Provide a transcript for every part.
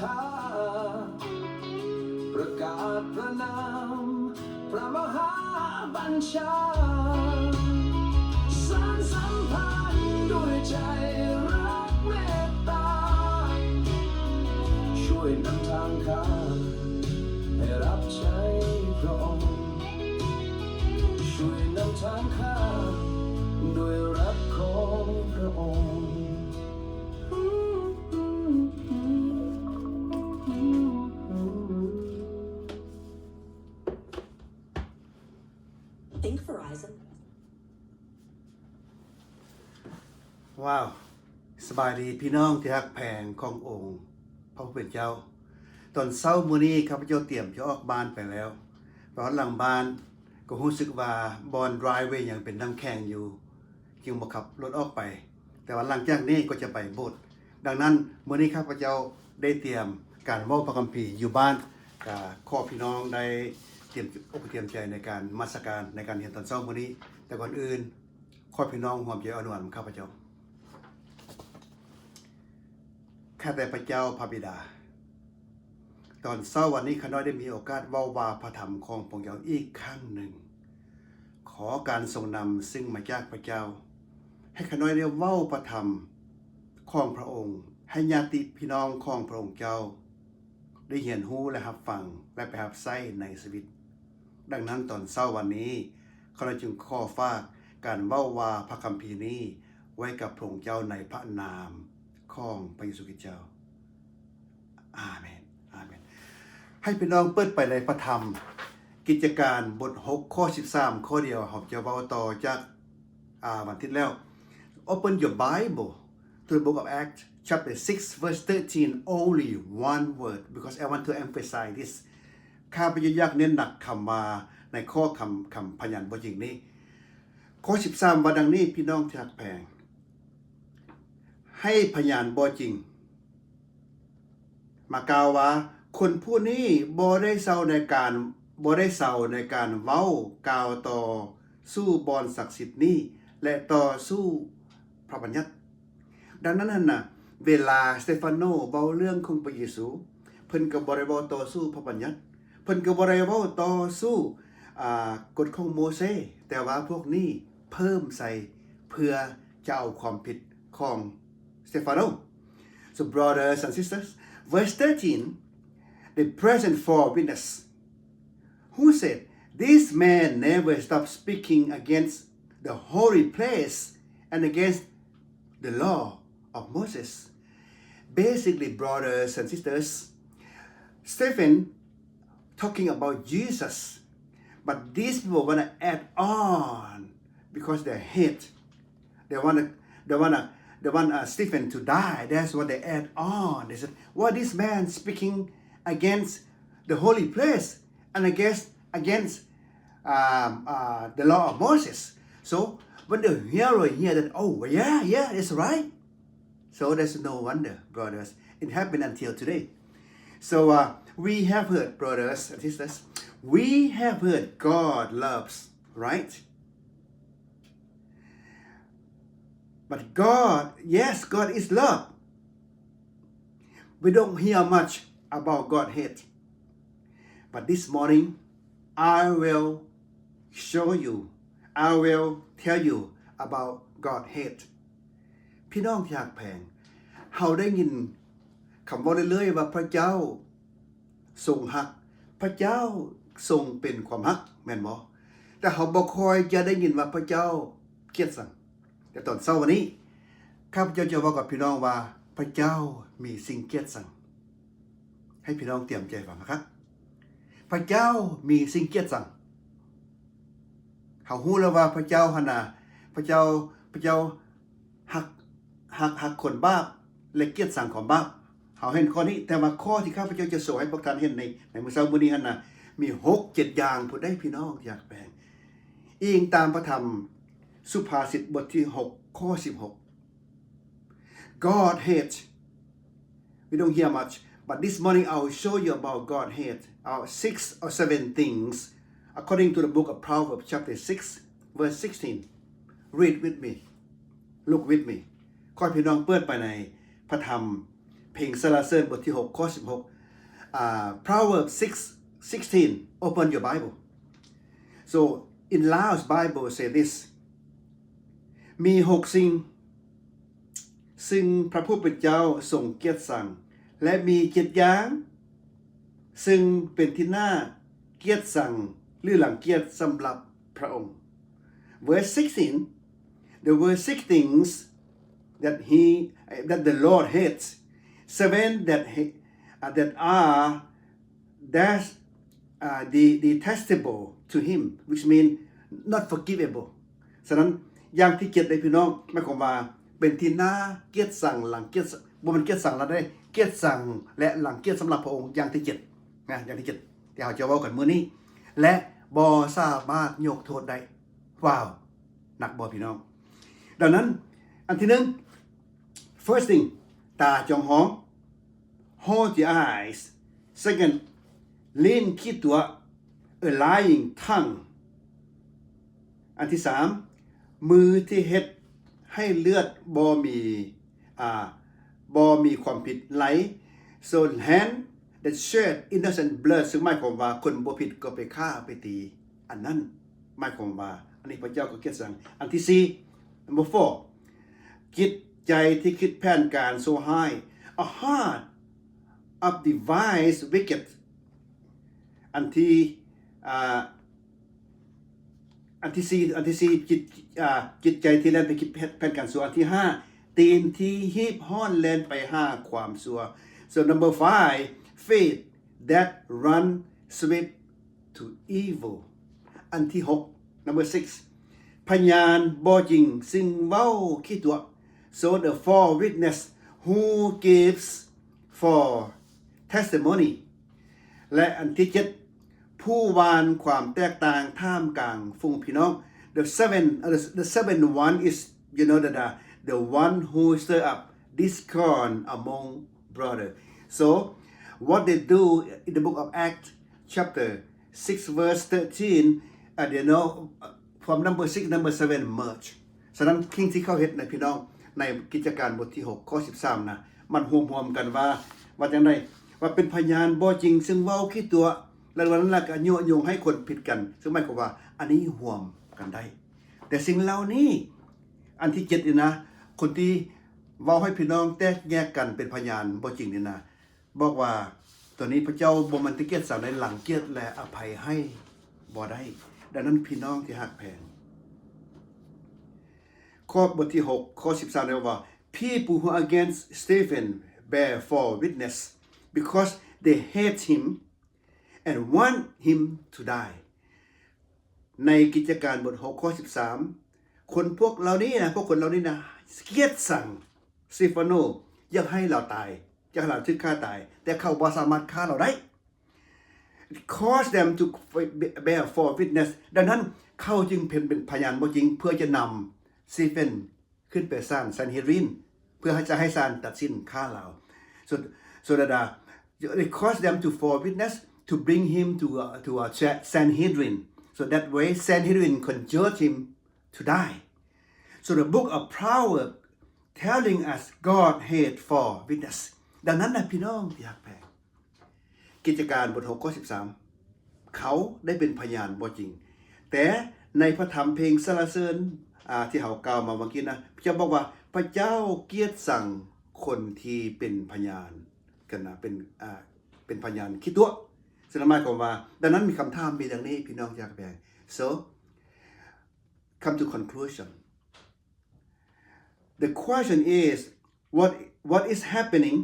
ชาประกาศพระนามพระมหาบัญชาสานสัมพันธ์ด้วยใจรักเมตตาช่วยนำทางข้าให้รับใช้พระองค์ช่วยนำทางข้าด้วยรักของพระองค์ Think Verizon ว้าวสบายดีพี่น้องที่รักแพงขององค์พระผู้เป็นเจ้าตอนเช้ามื้อนี้ข้าพเจ้าเตรียมจะออกบ้านไปแล้วตอนหลังบ้านก็รู้สึกว่าบอนไดรเวย์ยังเป็นน้ำแข็งอยู่จึงบ่ขับรถออกไปแต่ว่าหลังจากนี้ก็จะไปโบสถ์ดังนั้นมื้อนี้ข้าพเจ้าได้เตรียมการเว้าพระคัมภีร์อยู่บ้านก็ขอพี่น้องได้เตรียมอกเตรียมใจในการนมัสการในการเรียนตอนเช้ามื้อนี้แต่ก่อนอื่นขอพี่น้องร่วมใจอนุโมทนาข้าพเจ้าข้าแต่พระเจ้าพระบิดาตอนเช้าวันนี้ข้าน้อยได้มีโอกาสเว้าว่าพระธรรมของพระองค์เจ้าอีกครั้งหนึ่งขอการทรงนำซึ่งมาจากพระเจ้าให้ข้าน้อยได้เว้าพระธรรมของพระองค์ให้ญาติพี่น้องของพระองค์เจ้าได้เรียนรู้และรับฟังและไปรับใช้ในชีวิตดังนั้นตอนเช้าวันนี้ข้าน้อยจึงขอฝากการเว้าว่าพระคัมภีร์นี้ไว้กับพระองค์เจ้าในพระนามของพระเยซูคริสต์เจ้าอาเมนอาเมนให้พี่น้องเปิดไปในพระธรรมกิจการบท6ข้อ13ข้อเดียวผมจะเว้าต่อจากวันที่แล้ว Open your Bible to the book of Acts chapter 6 verse 13 only one word because I want to emphasize this ข้าพเจ้าอยากเน้นหนักคำว่าในข้อคำพยานบ่จริงนี้ข้อ13ว่าดังนี้พี่น้องที่รักแพงให้พยานบ่จริงมากล่าวว่าคนผู้นี้บ่ได้เซาในการเว้ากล่าวต่อสู้บอนศักดิ์สิทธิ์นี้และต่อสู้พระบัญญัติดังนั้นน่ะเวลาสเตฟานโนเว้าเรื่องของพระเยซูเพิ่นก็บ่ได้เว้าต่อสู้พระบัญญัติเพิ่นก็บ่ได้เว้าต่อสู้กฎของโมเสสแต่ว่าพวกนี้เพิ่มใส่เพื่อจะเอาความผิดของStefano. So brothers and sisters, verse 13, the present four witness who said, this man never stopped speaking against the holy place and against the law of Moses. Basically, brothers and sisters, Stephen talking about Jesus, but these people want to add on because they hate. They want Stephen to die. That's what they add on. They said, what this man speaking against the holy place and against the law of Moses. So when the hero hear that, oh yeah, that's right. So there's no wonder, brothers. It happened until today. So we have heard, brothers and sisters, we have heard God loves, right? But God, yes, God is love. We don't hear much about God hate. But this morning, I will show you, I will tell you about God hate. พี่น้องที่รักแพงเฮาได้ยินคำว่าเรื่อยๆว่าพระเจ้าทรงฮักพระเจ้าทรงเป็นความฮักแม่นบ่แต่เฮาบ่ค่อยจะได้ยินว่าพระเจ้าเกลียดชังแต่ตอนเช้าวันนี้ข้าพเจ้าจะบอกกับพี่น้องว่าพระเจ้ามีสิ่งเกลียดชังให้พี่น้องเตรียมใจฟังนะครับพระเจ้ามีสิ่งเกลียดชังเขาฮู้แล้วว่าพระเจ้าหั่นน่ะพระเจ้าฮักคนบาปและเกลียดชังของบาปเฮาเห็นข้อนี้แต่ว่าข้อที่ข้าพเจ้าจะโชว์ให้พวกท่านเห็นในมื้อเช้ามื้อนี้หั่นน่ะมี 6-7 อย่างผู้ใดพี่น้องอยากแปลงอิงตามพระธรรมสุภาษิตบทที่6ข้อ16 God hate we don't hear much but this morning I will show you about God hate 6 or 7 things according to the book of Proverbs chapter 6 verse 16 read with me look with me ขอพี่น้องเปิดไปในพระธรรมเพ เพลงสรรเสริญบทที่6ข้อ16 Proverbs 6:16 Open your Bible. So in Laos Bible say this มี6สิ่งซึ่งพระผู้เป็นเจ้าทรงเกียรติสั่งและมี7อย่างซึ่งเป็นที่น่าเกียรติสั่งหรือหลังเกียรติสำหรับพระองค์ Verse 16 There were 6 things that the Lord hates 7 that are detestable to him which mean not forgivable ฉะนั้นอย่างที่7ได้พี่น้องหมายความว่าเป็นที่น่าเกียรติสั่งหลังเกียรติบ่มันเกียรติสั่งแล้วได้เกียรติสั่งและหลังเกียรติสำหรับพระองค์อย่างที่7นะอย่างที่7ที่เฮาจะเว้ากันมื้อนี้และบ่สามารถยกโทษได้ว้าวหนักบ่พี่น้องดังนั้นอันที่1 first thing ตาจองหอง hold your eyes second lean คิดตัว a lying tongue อันที่3มือที่เฮ็ดให้เลือดบ่มีความผิดไหล so hand that shed innocent blood ซึ่งหมายความว่าคนบ่ผิดก็ไปฆ่าไปตีอันนั้นหมายความว่าอันนี้พระเจ้าก็เกียรติสั่งอันที่4 number 4จิตใจที่คิดแผนการโซไฮ a heart of device wicked อันที่4จิตใจที่แล่นไปคิดแผนการชั่วอันที่5ตีนที่ฮีบฮ้อนแล่นไปหาความชั่ว so number 5 faith that run swift to evil อันที่6 number 6พยานบ่จริงซึ่งเว้าคิดตัว so the four witness who gives for testimony และอันที่7ผู้วานความแตกต่างท่ามกลางฝูงพี่น้อง the seventh one is you know that the one who stir up discord among brothers so what they do in the book of Acts chapter 6 verse 13 you know from number 6 number 7 merge ฉะนั้นสิ่งที่เขาเฮ็ดในพี่น้องในกิจการบทที่6ข้อ13นะมันรวมๆกันว่าจังได๋ว่าเป็นพยานบ่จริงซึ่งเว้าคิดตัวแล้ววันนั้นก็ยั่วยงให้คนผิดกันซึ่งหมายความว่าอันนี้รวมกันได้แต่สิ่งเหล่านี้อันที่7นี่นะคนที่เว้าให้พี่น้องแตกแยกกันเป็นพยานบ่จริงนี่นะบอกว่าตัวนี้พระเจ้าบ่มันติเกียรติสั่งในหลังเกียรติและอภัยให้บ่ได้ดังนั้นพี่น้องที่ฮักแพงข้อบทที่6ข้อ13ได้ว่า People who against Stephen bear false witness because they hate him and want him to die ในกิจการบท6ข้อ13คนพวกเหล่านี้นะพวกคนเหล่านี้นะเกลียดสั่งสเตฟานโนอยากให้เราตายอยากให้เราถูกฆ่าตายแต่เขาบ่สามารถฆ่าเราได้ cause them to bear false witness ดังนั้นเขาจึงเป็นพยานบ่จริงเพื่อจะนำสตีเฟนขึ้นไปศาลซันเฮดรินเพื่อจะให้ศาลตัดสินฆ่าเรา so that they cause them to false witness to bring him to a Sanhedrin so that way Sanhedrin can judge him to die so the book of Proverbs telling us God hate for witness ดังนั้นนะพี่น้องที่รักแพงกิจการบท6ข้อ13เขาได้เป็นพยานบ่จริงแต่ในพระธรรมเพลงสรรเสริญที่เขากล่าวมาเมื่อกี้นะพระเจ้าบอกว่าพระเจ้าเกียรติสั่งคนที่เป็นพยานกันนะเป็นพยานคิดตัวซึ่งหมายความว่าดังนั้นมีคำถามมีดังนี้พี่น้องอยากแบ่ง so come to conclusion the question is what is happening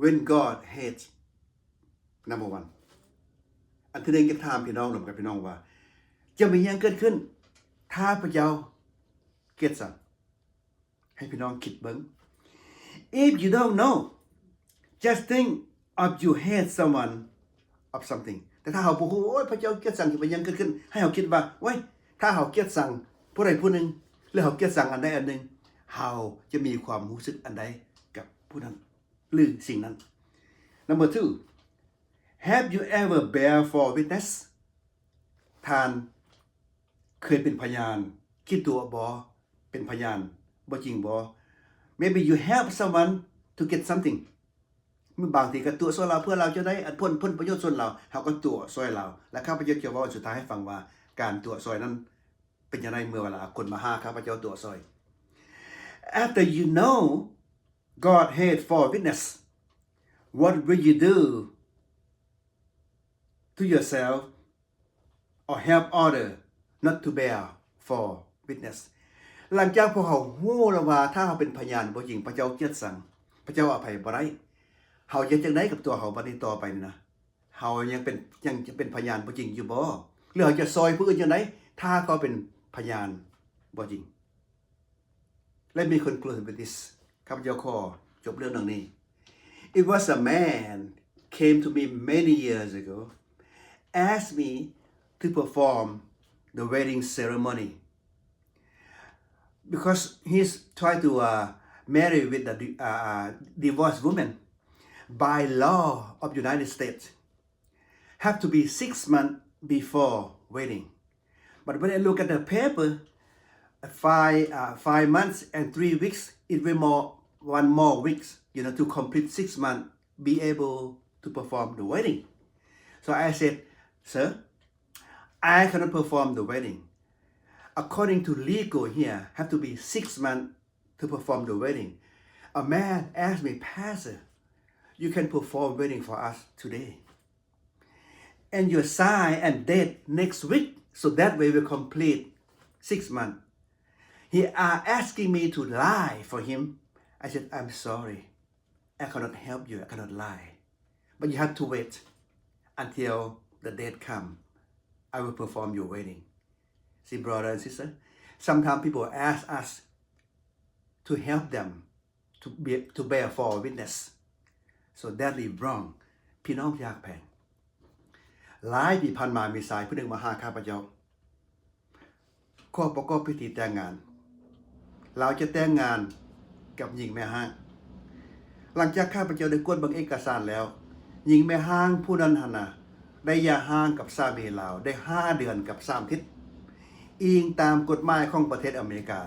when God hates number 1อันที่1จะถามพี่น้องหนุ่มกับพี่น้องว่าจะมีอย่างเกิดขึ้นถ้าพระเจ้าเกลียดสั่งให้พี่น้องคิดเบิ่ง if you don't know just think of you hate someone of something แต่ถ้าเราบ่ฮู้โอ้ยพระเจ้าเกลียดสั่งสิเป็นหยังเกิดขึ้นให้เราคิดว่าโอ้ยถ้าเราเกลียดสั่งผู้ใดผู้หนึ่งหรือเราเกลียดสั่งอันใดอันหนึ่งเราจะมีความรู้สึกอันใดกับผู้นั้นหรือสิ่งนั้น number 2 have you ever bear false witness ท่านเคยเป็นพยานคิดตัวบ่เป็นพยานบ่จริงบ่ maybe you help someone to get something มื้อบางทีก็ตัวซอยเราเพื่อเราจะได้ผลประโยชน์ส่วนเราเฮาก็ตัวซอยเราและข้าพเจ้าจะเว้าสุดท้ายให้ฟังว่าการตัวซอยนั้นเป็นจังได๋เมื่อเวลาคนมาหาข้าพเจ้าตัวซอย After you know God hate for witness what will you do to yourself or help other not to bear for witness หลังจากพวกเขาฮู้แล้วว่าถ้าเขาเป็นพยานบ่จริงพระเจ้าเกลียดชังพระเจ้าอภัยบ่ได้เฮาจะจังได๋กับตัวเขาบัดนี้ต่อไปนี่นะเฮายังจะเป็นพยานบ่จริงอยู่บ่หรือเฮาจะซอยผู้อื่นจังได๋ถ้าเขาเป็นพยานบ่จริง Let me conclude with this ข้าพเจ้าขอจบเรื่องนี้ It was a man came to me many years ago asked me to perform the wedding ceremony because he's trying to marry with the divorced woman by law of United States have to be 6 months before wedding but when I look at the paper 5 months and 3 weeks it will more 1 more weeks to complete 6 months be able to perform the wedding so I said sir I cannot perform the wedding according to legal here have to be 6 months to perform the wedding a man asked me pastor you can perform wedding for us today and your sign and date next week so that way we complete 6 months he are asking me to lie for him I said I'm sorry I cannot help you I cannot lie but you have to wait until the date come I will perform your wedding see brother and sister sometimes people ask us to help them to bear for witness so that is wrong พี่น้องอยากแพงหลายปีผ่านมามีสายผู้หนึ่งมาหาข้าพเจ้าขอประกอบพิธีแต่งงานเราจะแต่งงานกับหญิงแม่ห้างหลังจากข้าพเจ้าได้กวดเบิ่งเอกสารแล้วหญิงแม่ห้างผู้นั้นหั่นน่ะได้หย่าร้างกับสามีลาวได้5เดือนกับ3อาทิตย์อิงตามกฎหมายของประเทศอเมริกา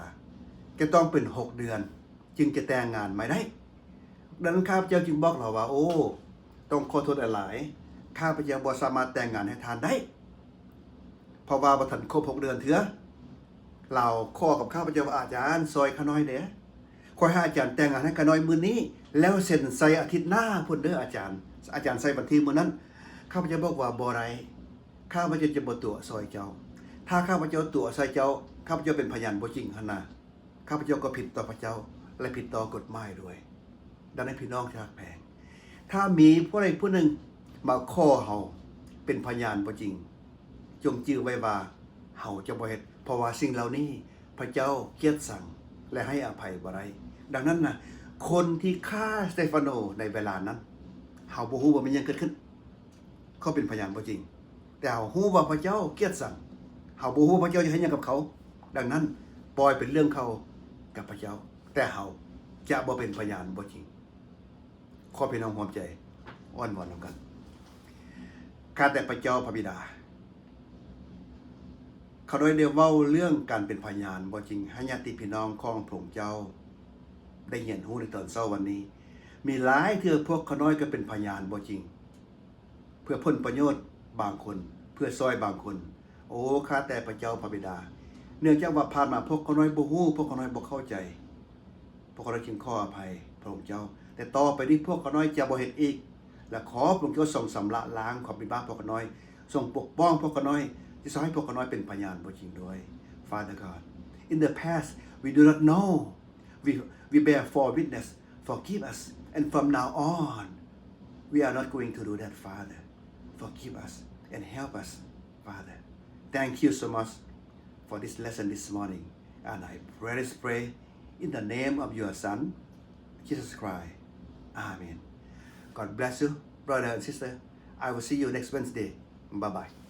จะต้องเป็น6เดือนจึงจะแต่งงานไม่ได้ดังนั้นข้าพเจ้าจึงบอกเราว่าโอ้ต้องขอโทษหลายๆข้าพเจ้าบ่สามารถแต่งงานให้ทานได้เพราะว่าบ่ทันครบ6เดือนเถือเราขอกับข้าพเจ้าว่าอาจารย์ซอยข้าน้อยเด้ขอให้อาจารย์แต่งงานให้ข้าน้อยมื้อนี้แล้วเซ็นใส่อาทิตย์หน้าพุ่นเด้ออาจารย์ใส่บันทึกมื้อนั้นข้าพเจ้าบอกว่าบ่ได้ข้าพเจ้าจะบ่ตัวซอยเจ้าถ้าข้าพเจ้าตัวซอยเจ้าข้าพเจ้าเป็นพยานบ่จริงหั่นน่ะข้าพเจ้าก็ผิดต่อพระเจ้าและผิดต่อกฎหมายด้วยดังนั้นพี่น้องที่รักแพงถ้ามีผู้ใดผู้หนึ่งมาขอเฮาเป็นพยานบ่จริงจงจื้อไว้ว่าเฮาจะบ่เฮ็ดเพราะว่าสิ่งเหล่านี้พระเจ้าเกลียดชังและให้อภัยบ่ได้ดังนั้นน่ะคนที่ฆ่าสเตฟานโนในเวลานั้นเฮาบ่ฮู้ว่ามันยังเกิดขึ้นเขาเป็นพยานบ่จริงแต่เฮาฮู้ว่าพระเจ้าเกลียดชังเฮาบ่ฮู้พระเจ้าจะเฮ็ดหยังกับเขาดังนั้นปล่อยเป็นเรื่องเขากับพระเจ้าแต่เฮาจะบ่เป็นพยานบ่จริงขอพี่น้องร่วมใจอ้อนวอนนำกันข้าแต่พระเจ้าพระบิดาเขาได้เว้าเรื่องการเป็นพยานบ่จริงให้ญาติพี่น้องของพระองค์เจ้าได้เห็นฮู้ในตอนเช้าวันนี้มีหลายเทื่อพวกเขาน้อยก็เป็นพยานบ่จริงเพื่อผลประโยชน์บางคนเพื่อซอยบางคนโอ้ข้าแต่พระเจ้าพระบิดาเนื่องจากว่าผ่านมาพวกเขาน้อยบ่ฮู้พวกเขาน้อยบ่เข้าใจพวกเขาน้อยจึงขออภัยพระองค์เจ้าแต่ต่อไปนี้พวกเขาน้อยจะบ่เฮ็ดอีกและขอพระองค์เจ้าทรงสำระล้างความผิดบาปพวกเขาน้อยทรงปกป้องพวกเขาน้อยที่ทำให้พวกเขาน้อยเป็นพยานบ่จริงด้วย Father God in the past we do not know we bear false witness forgive us and from now on we are not going to do that Father forgive us and help us Father thank you so much for this lesson this morning and I pray in the name of your Son Jesus Christ Amen God bless you brother and sister I will see you next Wednesday bye bye